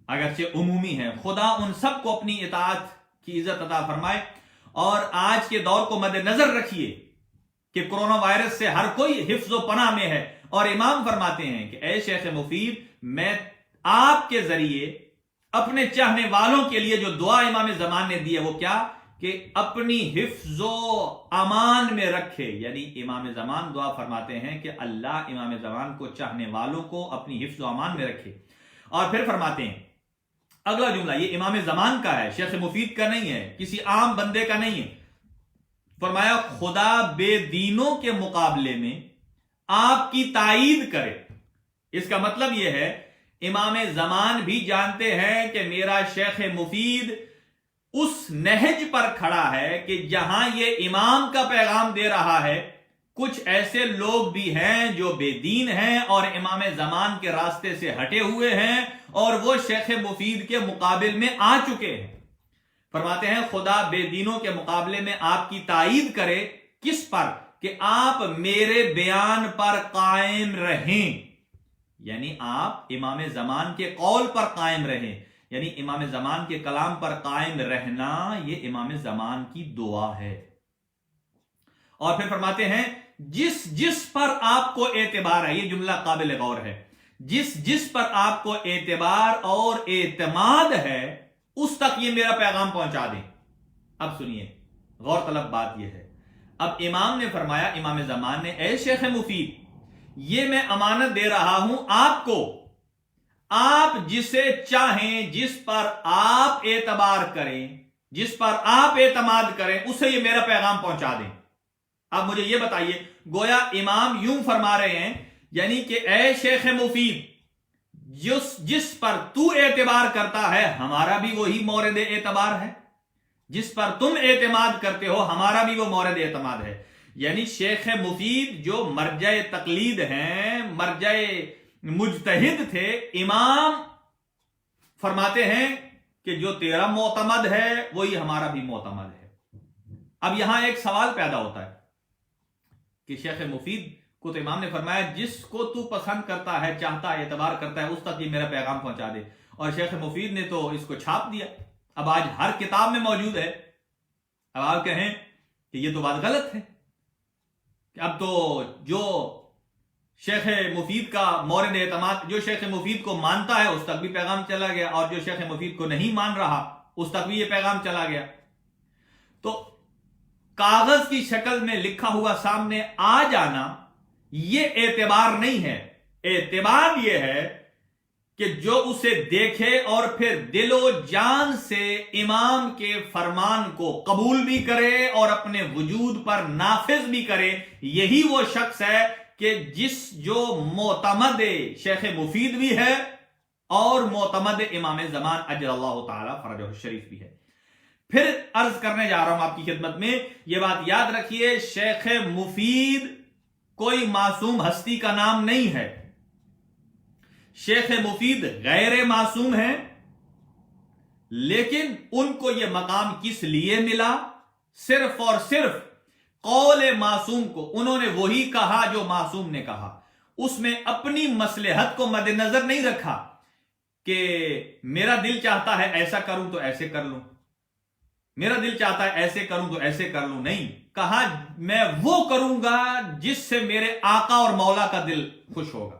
اگرچہ عمومی ہے۔ خدا ان سب کو اپنی اطاعت کی عزت عطا فرمائے۔ اور آج کے دور کو مد نظر رکھیے کہ کرونا وائرس سے ہر کوئی حفظ و پناہ میں ہے، اور امام فرماتے ہیں کہ اے شیخ مفید، میں آپ کے ذریعے اپنے چاہنے والوں کے لیے جو دعا امام زمان نے دی ہے وہ کیا کہ اپنی حفظ و امان میں رکھے۔ یعنی امام زمان دعا فرماتے ہیں کہ اللہ امام زمان کو چاہنے والوں کو اپنی حفظ و امان میں رکھے۔ اور پھر فرماتے ہیں اگلا جملہ، یہ امام زمان کا ہے، شیخ مفید کا نہیں ہے، کسی عام بندے کا نہیں ہے۔ فرمایا خدا بے دینوں کے مقابلے میں آپ کی تائید کرے۔ اس کا مطلب یہ ہے امام زمان بھی جانتے ہیں کہ میرا شیخ مفید اس نہج پر کھڑا ہے کہ جہاں یہ امام کا پیغام دے رہا ہے، کچھ ایسے لوگ بھی ہیں جو بے دین ہیں اور امام زمان کے راستے سے ہٹے ہوئے ہیں، اور وہ شیخ مفید کے مقابل میں آ چکے ہیں۔ فرماتے ہیں خدا بے دینوں کے مقابلے میں آپ کی تائید کرے، کس پر؟ کہ آپ میرے بیان پر قائم رہیں، یعنی آپ امام زمان کے قول پر قائم رہیں، یعنی امام زمان کے کلام پر قائم رہنا یہ امام زمان کی دعا ہے۔ اور پھر فرماتے ہیں جس پر آپ کو اعتبار ہے، یہ جملہ قابل غور ہے، جس پر آپ کو اعتبار اور اعتماد ہے اس تک یہ میرا پیغام پہنچا دیں۔ اب سنیے، غور طلب بات یہ ہے، اب امام نے فرمایا، امام زمان نے، اے شیخ مفید، یہ میں امانت دے رہا ہوں آپ کو، آپ جسے چاہیں، جس پر آپ اعتبار کریں، جس پر آپ اعتماد کریں، اسے یہ میرا پیغام پہنچا دیں۔ اب مجھے یہ بتائیے، گویا امام یوں فرما رہے ہیں یعنی کہ اے شیخ مفید، جس پر تو اعتبار کرتا ہے ہمارا بھی وہی مورد اعتبار ہے، جس پر تم اعتماد کرتے ہو ہمارا بھی وہ مورد اعتماد ہے۔ یعنی شیخ مفید جو مرجع تقلید ہیں، مرجع مجتہد تھے، امام فرماتے ہیں کہ جو تیرا معتمد ہے وہی ہمارا بھی معتمد ہے۔ اب یہاں ایک سوال پیدا ہوتا ہے کہ شیخ مفید کو تو امام نے فرمایا جس کو تو پسند کرتا ہے، چاہتا ہے، اعتبار کرتا ہے، اس تک یہ میرا پیغام پہنچا دے، اور شیخ مفید نے تو اس کو چھاپ دیا، اب آج ہر کتاب میں موجود ہے۔ اب آپ کہیں کہ یہ تو بات غلط ہے کہ اب تو جو شیخ مفید کا مورد اعتماد، جو شیخ مفید کو مانتا ہے اس تک بھی پیغام چلا گیا، اور جو شیخ مفید کو نہیں مان رہا اس تک بھی یہ پیغام چلا گیا۔ تو کاغذ کی شکل میں لکھا ہوا سامنے آ جانا یہ اعتبار نہیں ہے، اعتبار یہ ہے کہ جو اسے دیکھے اور پھر دل و جان سے امام کے فرمان کو قبول بھی کرے اور اپنے وجود پر نافذ بھی کرے، یہی وہ شخص ہے کہ جو معتمد شیخ مفید بھی ہے اور معتمد امام زمان اجل اللہ تعالی فرجہ الشریف بھی ہے. پھر عرض کرنے جا رہا ہوں آپ کی خدمت میں، یہ بات یاد رکھیے، شیخ مفید کوئی معصوم ہستی کا نام نہیں ہے. شیخ مفید غیر معصوم ہیں، لیکن ان کو یہ مقام کس لیے ملا؟ صرف اور صرف قول معصوم کو انہوں نے وہی کہا جو معصوم نے کہا. اس میں اپنی مصلحت کو مد نظر نہیں رکھا کہ میرا دل چاہتا ہے ایسا کروں تو ایسے کر لوں، میرا دل چاہتا ہے ایسے کروں تو ایسے کر لوں. نہیں، کہا میں وہ کروں گا جس سے میرے آقا اور مولا کا دل خوش ہوگا.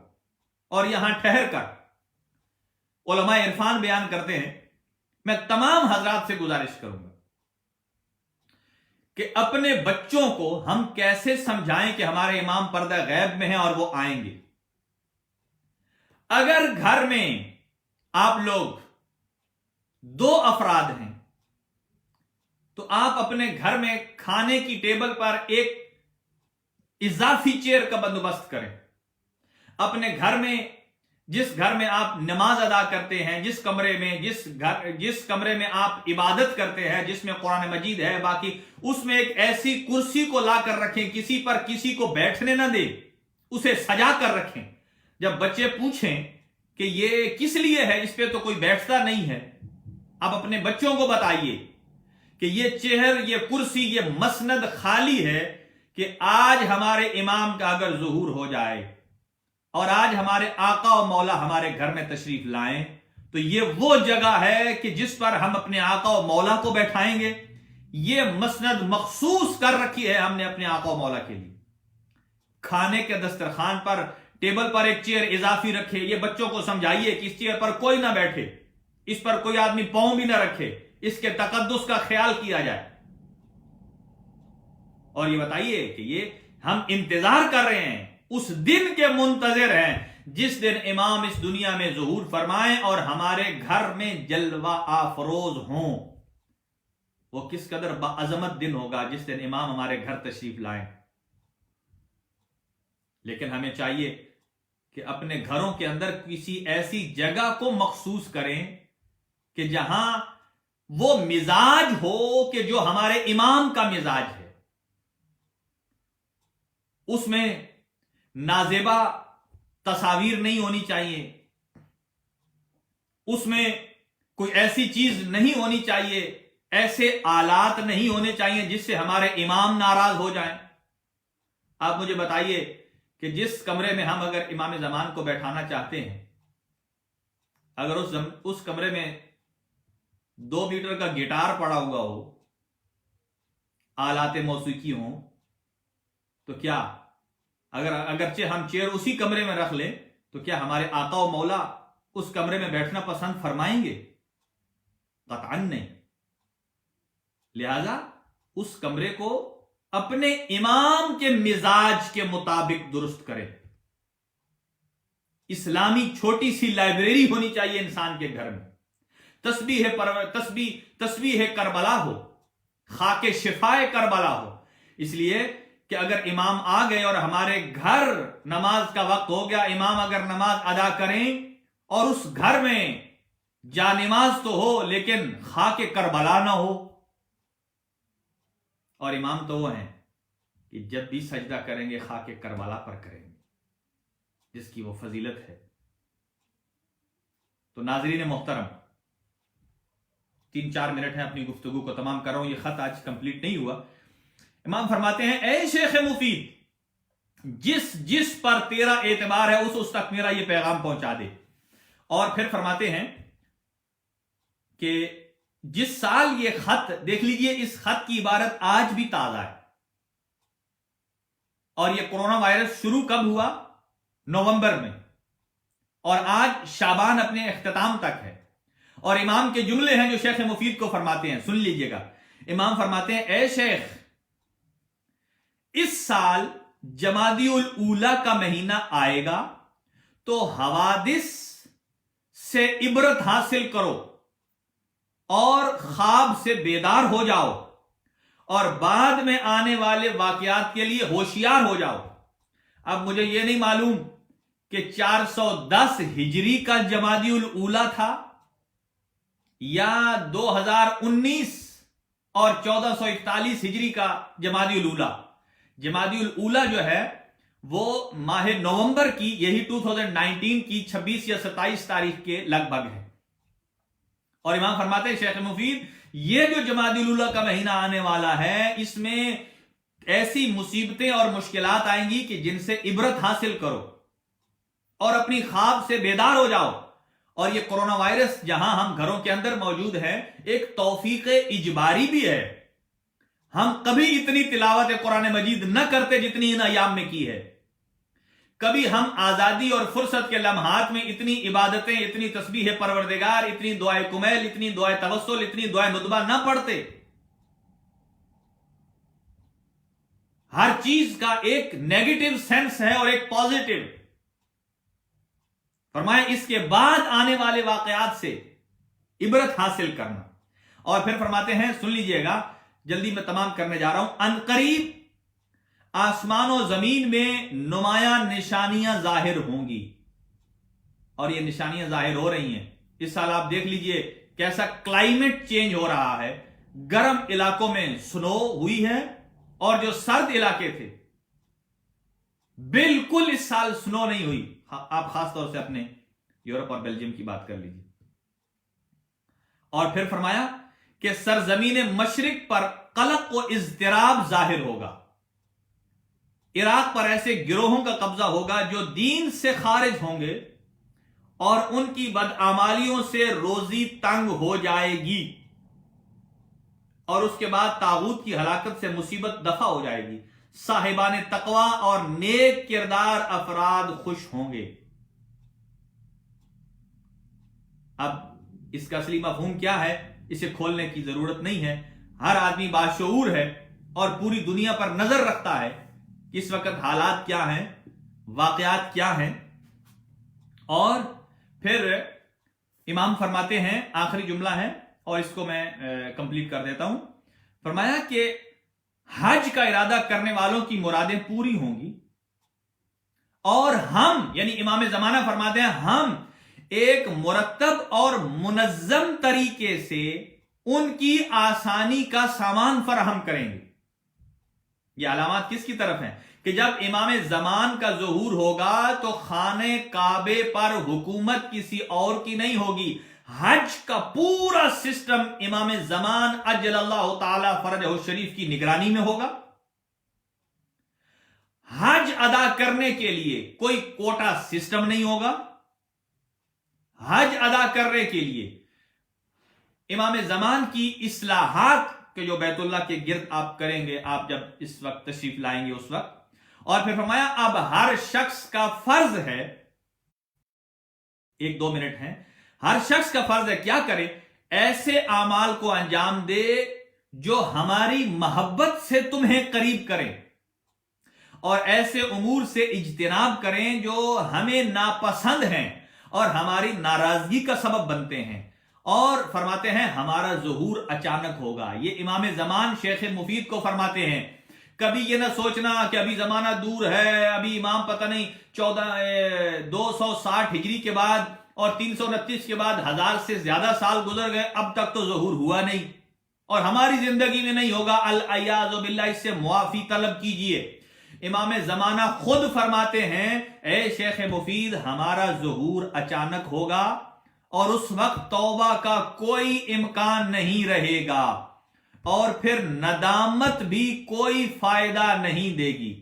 اور یہاں ٹھہر کر علماء عرفان بیان کرتے ہیں، میں تمام حضرات سے گزارش کروں گا کہ اپنے بچوں کو ہم کیسے سمجھائیں کہ ہمارے امام پردہ غیب میں ہیں اور وہ آئیں گے. اگر گھر میں آپ لوگ 2 افراد ہیں تو آپ اپنے گھر میں کھانے کی ٹیبل پر ایک اضافی چیئر کا بندوبست کریں. اپنے گھر میں، جس گھر میں آپ نماز ادا کرتے ہیں، جس کمرے میں آپ عبادت کرتے ہیں، جس میں قرآن مجید ہے، باقی اس میں ایک ایسی کرسی کو لا کر رکھیں، کسی پر کسی کو بیٹھنے نہ دیں، اسے سجا کر رکھیں. جب بچے پوچھیں کہ یہ کس لیے ہے، اس پہ تو کوئی بیٹھتا نہیں ہے، آپ اپنے بچوں کو بتائیے کہ یہ چیئر، یہ کرسی، یہ مسند خالی ہے کہ آج ہمارے امام کا اگر ظہور ہو جائے اور آج ہمارے آقا و مولا ہمارے گھر میں تشریف لائیں تو یہ وہ جگہ ہے کہ جس پر ہم اپنے آقا و مولا کو بیٹھائیں گے. یہ مسند مخصوص کر رکھی ہے ہم نے اپنے آقا و مولا کے لیے. کھانے کے دسترخوان پر ٹیبل پر ایک چیئر اضافی رکھے. یہ بچوں کو سمجھائیے کہ اس چیئر پر کوئی نہ بیٹھے، اس پر کوئی آدمی پاؤں بھی نہ رکھے، اس کے تقدس کا خیال کیا جائے. اور یہ بتائیے کہ یہ ہم انتظار کر رہے ہیں، اس دن کے منتظر ہیں جس دن امام اس دنیا میں ظہور فرمائیں اور ہمارے گھر میں جلوہ آفروز ہوں. وہ کس قدر باعظمت دن ہوگا جس دن امام ہمارے گھر تشریف لائیں. لیکن ہمیں چاہیے کہ اپنے گھروں کے اندر کسی ایسی جگہ کو مخصوص کریں کہ جہاں وہ مزاج ہو کہ جو ہمارے امام کا مزاج ہے. اس میں نازیبا تصاویر نہیں ہونی چاہیے، اس میں کوئی ایسی چیز نہیں ہونی چاہیے، ایسے آلات نہیں ہونے چاہیے جس سے ہمارے امام ناراض ہو جائیں. آپ مجھے بتائیے کہ جس کمرے میں ہم اگر امام زمان کو بیٹھانا چاہتے ہیں، اگر اس کمرے میں 2 میٹر کا گٹار پڑا ہوا ہو، آلات موسیقی ہوں، تو کیا اگرچہ ہم چیئر اسی کمرے میں رکھ لیں تو کیا ہمارے آقا و مولا اس کمرے میں بیٹھنا پسند فرمائیں گے؟ قطعاً نہیں. لہذا اس کمرے کو اپنے امام کے مزاج کے مطابق درست کریں. اسلامی چھوٹی سی لائبریری ہونی چاہیے انسان کے گھر میں. تسبیح کربلا ہو، خاک شفائے کربلا ہو. اس لیے کہ اگر امام آ گئے اور ہمارے گھر نماز کا وقت ہو گیا، امام اگر نماز ادا کریں اور اس گھر میں جا نماز تو ہو لیکن خاک کربلا نہ ہو، اور امام تو وہ ہیں کہ جب بھی سجدہ کریں گے خاک کربلا پر کریں گے، جس کی وہ فضیلت ہے. تو ناظرین محترم، 3-4 منٹ ہیں، اپنی گفتگو کو تمام کر رہا ہوں، یہ خط آج کمپلیٹ نہیں ہوا. امام فرماتے ہیں، اے شیخ مفید، جس پر تیرا اعتبار ہے اس تک میرا یہ پیغام پہنچا دے. اور پھر فرماتے ہیں کہ جس سال یہ خط، دیکھ لیجئے اس خط کی عبارت آج بھی تازہ ہے، اور یہ کورونا وائرس شروع کب ہوا؟ نومبر میں، اور آج شعبان اپنے اختتام تک ہے. اور امام کے جملے ہیں جو شیخ مفید کو فرماتے ہیں، سن لیجئے گا. امام فرماتے ہیں، اے شیخ، اس سال جمادی الاولی کا مہینہ آئے گا تو حوادث سے عبرت حاصل کرو اور خواب سے بیدار ہو جاؤ اور بعد میں آنے والے واقعات کے لیے ہوشیار ہو جاؤ. اب مجھے یہ نہیں معلوم کہ 410 ہجری کا جمادی الاولی تھا یا 2019 اور 1441 ہجری کا جمادی الاولی. جمادی الاولی جو ہے وہ ماہ نومبر کی یہی 2019 کی 26 یا 27 تاریخ کے لگ بھگ ہے. اور امام فرماتے ہیں شیخ مفید یہ جو جمادی الاولی کا مہینہ آنے والا ہے اس میں ایسی مصیبتیں اور مشکلات آئیں گی کہ جن سے عبرت حاصل کرو اور اپنی خواب سے بیدار ہو جاؤ. اور یہ کرونا وائرس جہاں ہم گھروں کے اندر موجود ہے ایک توفیق اجباری بھی ہے. ہم کبھی اتنی تلاوت قرآن مجید نہ کرتے جتنی ان ایام میں کی ہے. کبھی ہم آزادی اور فرصت کے لمحات میں اتنی عبادتیں، اتنی تسبیح پروردگار، اتنی دعائے کمیل، اتنی دعائے توسل، اتنی دعائے ندبہ نہ پڑھتے. ہر چیز کا ایک نیگیٹو سینس ہے اور ایک پازیٹو. فرمایا اس کے بعد آنے والے واقعات سے عبرت حاصل کرنا. اور پھر فرماتے ہیں سن لیجئے گا، جلدی میں تمام کرنے جا رہا ہوں. ان قریب آسمان و زمین میں نمایاں نشانیاں ظاہر ہوں گی. اور یہ نشانیاں ظاہر ہو رہی ہیں. اس سال آپ دیکھ لیجئے کیسا کلائمیٹ چینج ہو رہا ہے. گرم علاقوں میں سنو ہوئی ہے اور جو سرد علاقے تھے بالکل اس سال سنو نہیں ہوئی. آپ خاص طور سے اپنے یورپ اور بیلجیم کی بات کر لیجیے. اور پھر فرمایا کہ سرزمین مشرق پر قلق و اضطراب ظاہر ہوگا. عراق پر ایسے گروہوں کا قبضہ ہوگا جو دین سے خارج ہوں گے اور ان کی بدعمالیوں سے روزی تنگ ہو جائے گی. اور اس کے بعد طاغوت کی ہلاکت سے مصیبت دفع ہو جائے گی. صاحبان تقوی اور نیک کردار افراد خوش ہوں گے. اب اس کا اصلی مفہوم کیا ہے اسے کھولنے کی ضرورت نہیں ہے. ہر آدمی باشعور ہے اور پوری دنیا پر نظر رکھتا ہے کہ اس وقت حالات کیا ہیں، واقعات کیا ہیں. اور پھر امام فرماتے ہیں، آخری جملہ ہے اور اس کو میں کمپلیٹ کر دیتا ہوں. فرمایا کہ حج کا ارادہ کرنے والوں کی مرادیں پوری ہوں گی اور ہم یعنی امام زمانہ فرماتے ہیں ہم ایک مرتب اور منظم طریقے سے ان کی آسانی کا سامان فراہم کریں گے. یہ علامات کس کی طرف ہیں کہ جب امام زمان کا ظہور ہوگا تو خانہ کعبے پر حکومت کسی اور کی نہیں ہوگی. حج کا پورا سسٹم امام زمان اجل اللہ تعالی فرجہ الشریف کی نگرانی میں ہوگا. حج ادا کرنے کے لیے کوئی کوٹا سسٹم نہیں ہوگا. حج ادا کرنے کے لیے امام زمان کی اصلاحات کے جو بیت اللہ کے گرد آپ کریں گے، آپ جب اس وقت تشریف لائیں گے اس وقت. اور پھر فرمایا اب ہر شخص کا فرض ہے، 1-2 منٹ ہیں، ہر شخص کا فرض ہے کیا کرے؟ ایسے اعمال کو انجام دے جو ہماری محبت سے تمہیں قریب کریں اور ایسے امور سے اجتناب کریں جو ہمیں ناپسند ہیں اور ہماری ناراضگی کا سبب بنتے ہیں. اور فرماتے ہیں ہمارا ظہور اچانک ہوگا. یہ امام زمان شیخ مفید کو فرماتے ہیں. کبھی یہ نہ سوچنا کہ ابھی زمانہ دور ہے، ابھی امام پتہ نہیں 260 ہجری کے بعد اور 329 کے بعد 1000 سے زیادہ سال گزر گئے، اب تک تو ظہور ہوا نہیں اور ہماری زندگی میں نہیں ہوگا. العیاذ باللہ، اس سے معافی طلب کیجئے. امام زمانہ خود فرماتے ہیں اے شیخ مفید ہمارا ظہور اچانک ہوگا اور اس وقت توبہ کا کوئی امکان نہیں رہے گا اور پھر ندامت بھی کوئی فائدہ نہیں دے گی.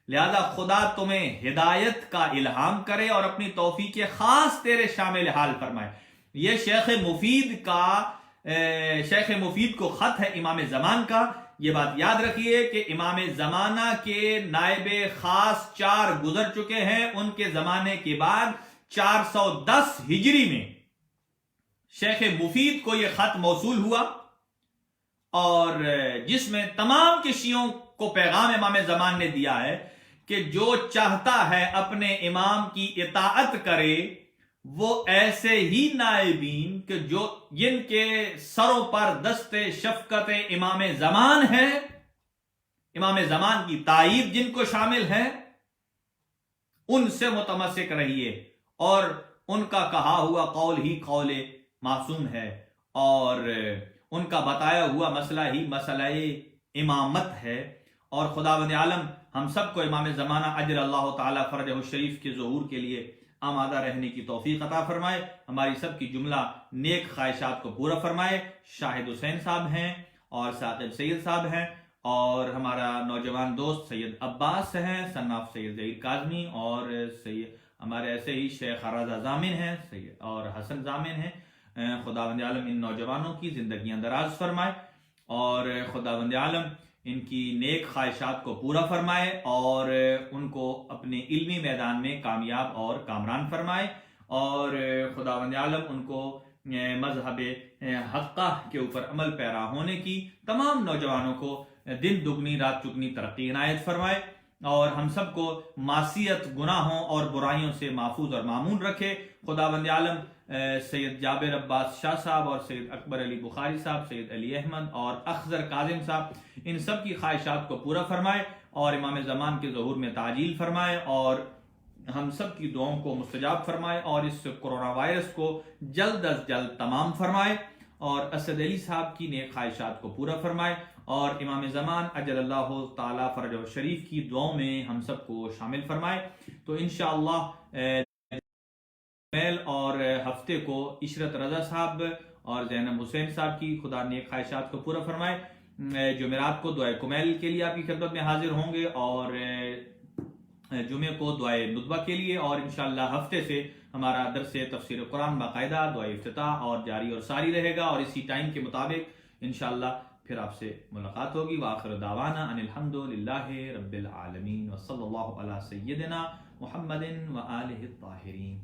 لہذا خدا تمہیں ہدایت کا الہام کرے اور اپنی توفیق خاص تیرے شامل حال فرمائے. یہ شیخ مفید کو خط ہے امام زمان کا. یہ بات یاد رکھیے کہ امام زمانہ کے نائب خاص 4 گزر چکے ہیں. ان کے زمانے کے بعد 410 ہجری میں شیخ مفید کو یہ خط موصول ہوا اور جس میں تمام کے شیعوں کو پیغام امام زمان نے دیا ہے کہ جو چاہتا ہے اپنے امام کی اطاعت کرے وہ ایسے ہی نائبین کہ جو جن کے سروں پر دست شفقت امام زمان ہے، امام زمان کی تائید جن کو شامل ہے، ان سے متمسک رہیے، اور ان کا کہا ہوا قول ہی قول معصوم ہے، اور ان کا بتایا ہوا مسئلہ ہی مسئلہ امامت ہے۔ اور خداوند عالم ہم سب کو امام زمانہ اجر اللہ تعالیٰ فرجہ الشریف کے ظہور کے لیے آمادہ رہنے کی توفیق عطا فرمائے، ہماری سب کی جملہ نیک خواہشات کو پورا فرمائے۔ شاہد حسین صاحب ہیں، اور ثاقب سید صاحب ہیں، اور ہمارا نوجوان دوست سید عباس ہیں، سن آف سید ظہیر کاظمی، اور ہمارے ایسے ہی شیخ رضا ضامن ہیں، اور حسن ضامن ہیں۔ خداوند عالم ان نوجوانوں کی زندگیاں دراز فرمائے، اور خداوند عالم ان کی نیک خواہشات کو پورا فرمائے، اور ان کو اپنے علمی میدان میں کامیاب اور کامران فرمائے، اور خداوند عالم ان کو مذہب حقہ کے اوپر عمل پیرا ہونے کی تمام نوجوانوں کو دن دگنی رات چگنی ترقی عنایت فرمائے، اور ہم سب کو معصیت، گناہوں اور برائیوں سے محفوظ اور معمون رکھے۔ خداوند عالم سید جابر عباس شاہ صاحب، اور سید اکبر علی بخاری صاحب، سید علی احمد اور اخضر کاظم صاحب، ان سب کی خواہشات کو پورا فرمائے، اور امام زمان کے ظہور میں تعجیل فرمائے، اور ہم سب کی دعاؤں کو مستجاب فرمائے، اور اس کرونا وائرس کو جلد از جلد تمام فرمائے، اور اسد علی صاحب کی نیک خواہشات کو پورا فرمائے، اور امام زمان اجل اللہ تعالیٰ فرجہ الشریف کی دعاؤں میں ہم سب کو شامل فرمائے۔ تو انشاءاللہ میل اور ہفتے کو عشرت رضا صاحب اور زینب حسین صاحب کی خدا نیک خواہشات کو پورا فرمائے۔ جمعرات کو دعائے کمیل کے لیے آپ کی خدمت میں حاضر ہوں گے، اور جمعے کو دعائے ندبہ کے لیے، اور انشاءاللہ ہفتے سے ہمارا درس تفسیر قرآن باقاعدہ دعائے افتتاح اور جاری اور ساری رہے گا، اور اسی ٹائم کے مطابق انشاءاللہ پھر آپ سے ملاقات ہوگی۔ وآخر دعوانا ان الحمد للہ رب العالمین، وصلی اللہ علی سیدنا محمد وآلہ الطاہرین۔